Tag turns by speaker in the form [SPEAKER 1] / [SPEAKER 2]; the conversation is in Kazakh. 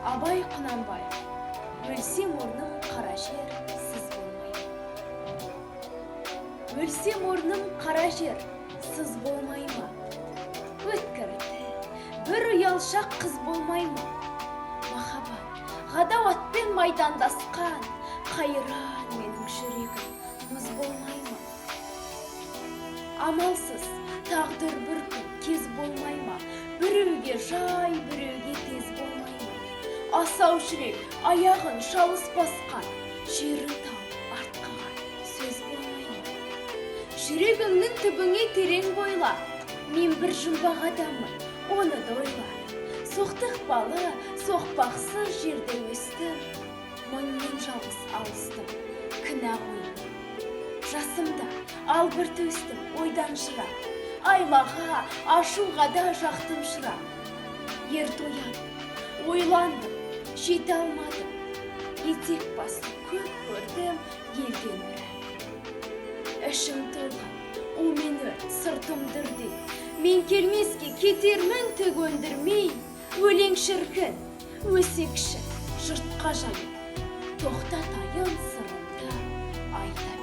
[SPEAKER 1] Абай Құнанбаев. Өлсем орным қара жер, сіз болмай. Өлсем орным қара жер, сіз болмай ма? Өткірді, бір ұялшақ қыз болмай ма? Махаббат, ғадауатпен майдандасқан, қайран менің жүрегім, мұз болмай ма? Амалсыз, тағдыр бір күн кез болмай ма? Біреуге жай, біреуге тез болмай ма? Асау жүрек аяғын шалыс басқан, жерін тауып артқыған сөз болмай ма? Жүрегіңнің түбіңе терең бойла, мен бір жұмбақ адаммын, оны да ойла. Соқтықпалы, соқпақсыз жерде өстім, мұңмен жалғыз алыстым, кінә қойдым. Жасымда албырт өстім, ойдан жырап, айлаға, ашуға да жақтым шырап. Ерт ояндым, ойландым, жете алмадым, етек басты көп көрдім, елден бірақ. Ішім толған, у мен өрт, сыртым дүрдей, мен келмеске кетермін түк өндірмей. Өлең шіркін, өсекші, жұртқа жайып, тоқтатайын сырымды айта